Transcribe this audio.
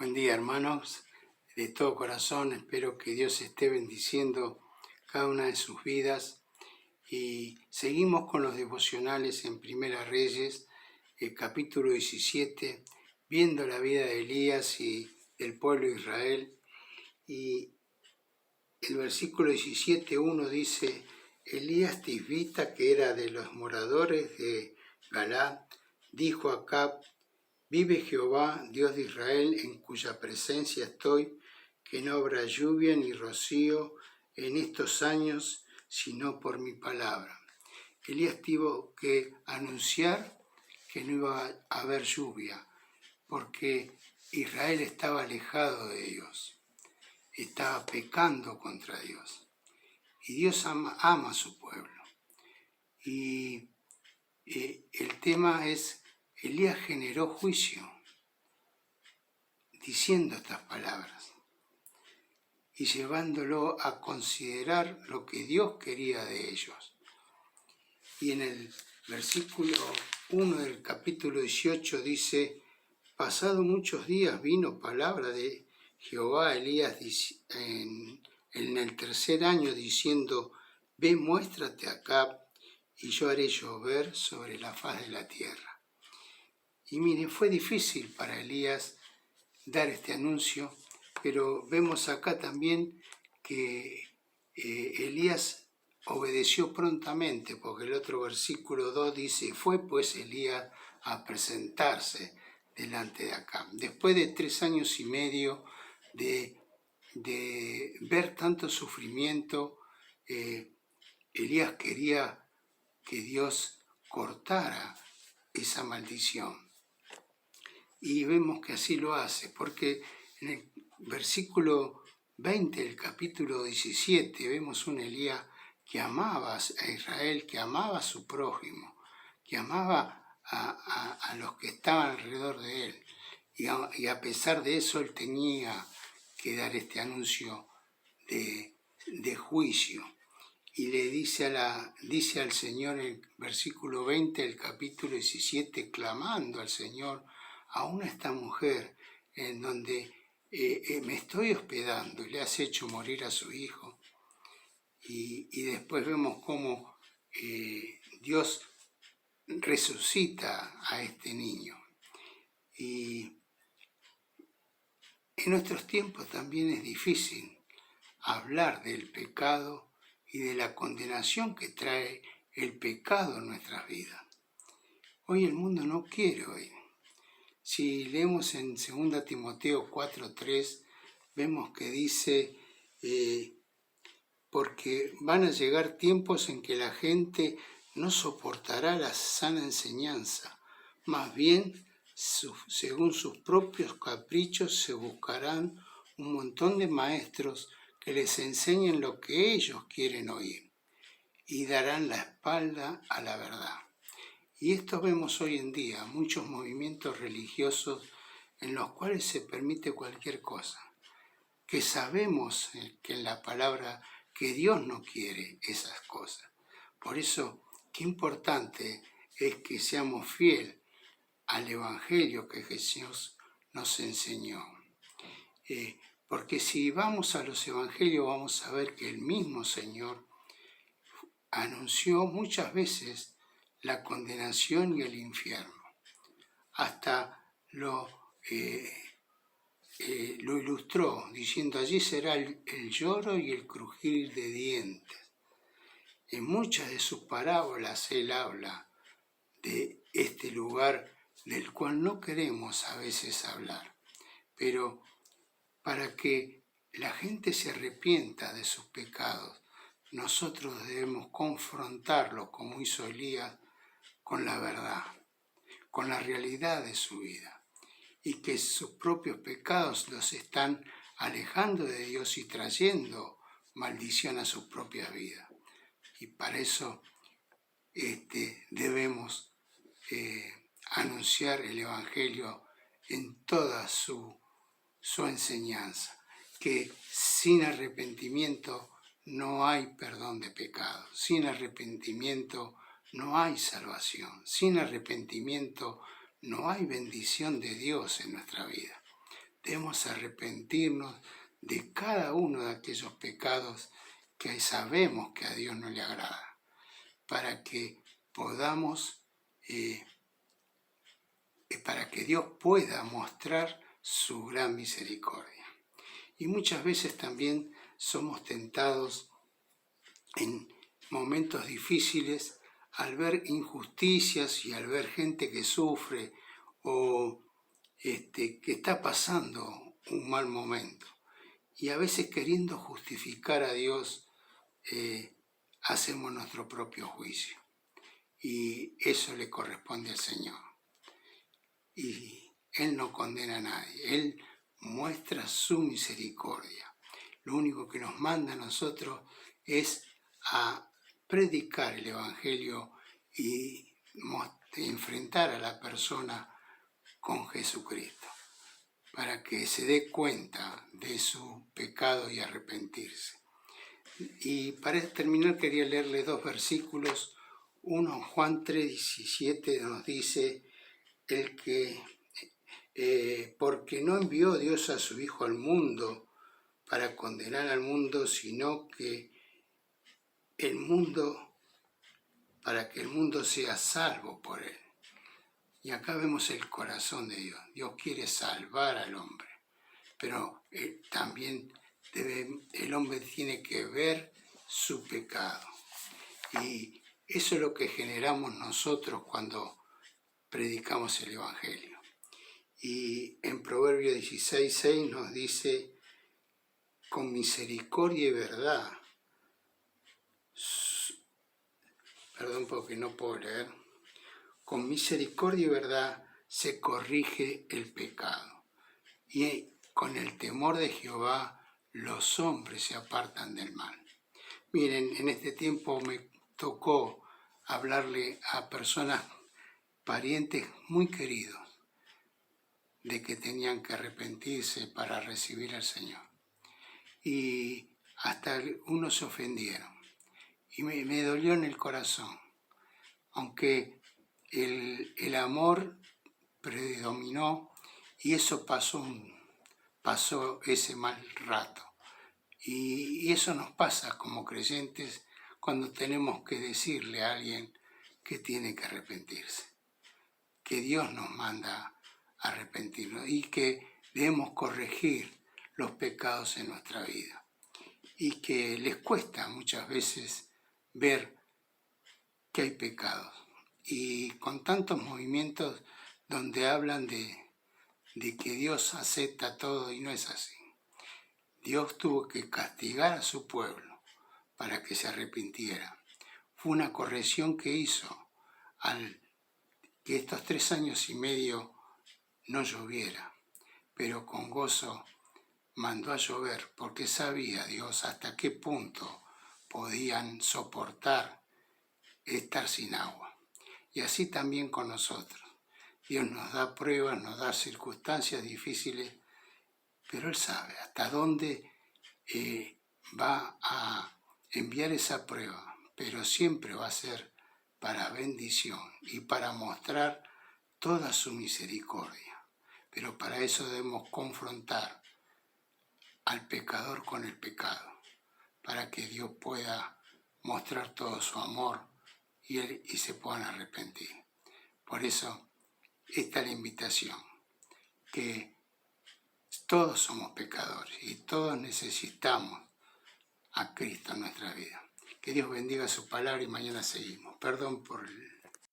Buen día, hermanos. De todo corazón espero que Dios esté bendiciendo cada una de sus vidas. Y seguimos con los devocionales en Primera Reyes, capítulo 17, viendo la vida de Elías y del pueblo de Israel. Y el versículo 17:1 dice: Elías Tisbita, que era de los moradores de Galaad, dijo a Acab: Vive Jehová, Dios de Israel, en cuya presencia estoy, que no habrá lluvia ni rocío en estos años, sino por mi palabra. Elías tuvo que anunciar que no iba a haber lluvia, porque Israel estaba alejado de Dios, estaba pecando contra Dios. Y Dios ama a su pueblo. Y el tema es, Elías generó juicio diciendo estas palabras y llevándolo a considerar lo que Dios quería de ellos. Y en el versículo 1 del capítulo 18 dice: Pasado muchos días vino palabra de Jehová a Elías en el tercer año diciendo: Ve, muéstrate a Acab, y yo haré llover sobre la faz de la tierra. Y miren, fue difícil para Elías dar este anuncio, pero vemos acá también que Elías obedeció prontamente, porque el otro versículo 2 dice: Fue pues Elías a presentarse delante de Acab. Después de 3 años y medio de ver tanto sufrimiento, Elías quería que Dios cortara esa maldición. Y vemos que así lo hace, porque en el versículo 20 del capítulo 17 vemos un Elías que amaba a Israel, que amaba a su prójimo, que amaba a los que estaban alrededor de él. Y a pesar de eso, él tenía que dar este anuncio de juicio. Y le dice al Señor en el versículo 20 del capítulo 17, clamando al Señor: aún a esta mujer en donde me estoy hospedando y le has hecho morir a su hijo. Y después vemos cómo Dios resucita a este niño. Y en nuestros tiempos también es difícil hablar del pecado y de la condenación que trae el pecado en nuestras vidas. Hoy el mundo no quiere oír. Si leemos en 2 Timoteo 4:3, vemos que dice, porque van a llegar tiempos en que la gente no soportará la sana enseñanza, más bien, según sus propios caprichos, se buscarán un montón de maestros que les enseñen lo que ellos quieren oír y darán la espalda a la verdad. Y esto vemos hoy en día, muchos movimientos religiosos en los cuales se permite cualquier cosa, que sabemos que en la palabra que Dios no quiere esas cosas. Por eso, qué importante es que seamos fieles al Evangelio que Jesús nos enseñó. Porque si vamos a los Evangelios vamos a ver que el mismo Señor anunció muchas veces la condenación y el infierno. Hasta lo ilustró diciendo: allí será el lloro y el crujir de dientes. En muchas de sus parábolas él habla de este lugar del cual no queremos a veces hablar, pero para que la gente se arrepienta de sus pecados, nosotros debemos confrontarlo, como hizo Elías, con la verdad, con la realidad de su vida, y que sus propios pecados los están alejando de Dios y trayendo maldición a sus propias vidas. Y para eso debemos anunciar el Evangelio en toda su enseñanza, que sin arrepentimiento no hay perdón de pecados, sin arrepentimiento no hay salvación, sin arrepentimiento no hay bendición de Dios en nuestra vida. debemos arrepentirnos de cada uno de aquellos pecados que sabemos que a Dios no le agrada, para que podamos, para que Dios pueda mostrar su gran misericordia. Y muchas veces también somos tentados en momentos difíciles al ver injusticias y al ver gente que sufre o que está pasando un mal momento. Y a veces queriendo justificar a Dios, hacemos nuestro propio juicio. Y eso le corresponde al Señor. Y Él no condena a nadie, Él muestra su misericordia. Lo único que nos manda a nosotros es a predicar el Evangelio y enfrentar a la persona con Jesucristo, para que se dé cuenta de su pecado y arrepentirse. Y para terminar quería leerles 2 versículos. Uno, Juan 3:17 nos dice, porque no envió Dios a su Hijo al mundo para condenar al mundo, sino que para que el mundo sea salvo por él. Y acá vemos el corazón de Dios. Dios quiere salvar al hombre, pero también el hombre tiene que ver su pecado. Y eso es lo que generamos nosotros cuando predicamos el Evangelio. Y en Proverbios 16:6 nos dice, con misericordia y verdad, perdón porque no puedo leer, con misericordia y verdad se corrige el pecado. Y con el temor de Jehová los hombres se apartan del mal. Miren, en este tiempo me tocó hablarle a personas, parientes muy queridos, de que tenían que arrepentirse para recibir al Señor. Y hasta unos se ofendieron. Y me dolió en el corazón, aunque el amor predominó y eso pasó ese mal rato. Y eso nos pasa como creyentes cuando tenemos que decirle a alguien que tiene que arrepentirse, que Dios nos manda a arrepentirnos y que debemos corregir los pecados en nuestra vida y que les cuesta muchas veces ver que hay pecados. Y con tantos movimientos donde hablan de que Dios acepta todo y no es así. Dios tuvo que castigar a su pueblo para que se arrepintiera. Fue una corrección que hizo al que estos 3 años y medio no lloviera, pero con gozo mandó a llover porque sabía Dios hasta qué punto podían soportar estar sin agua. Y así también con nosotros. Dios nos da pruebas, nos da circunstancias difíciles, pero Él sabe hasta dónde va a enviar esa prueba, pero siempre va a ser para bendición y para mostrar toda su misericordia. Pero para eso debemos confrontar al pecador con el pecado, para que Dios pueda mostrar todo su amor y se puedan arrepentir. Por eso, esta es la invitación, que todos somos pecadores y todos necesitamos a Cristo en nuestra vida. Que Dios bendiga su palabra y mañana seguimos. Perdón por el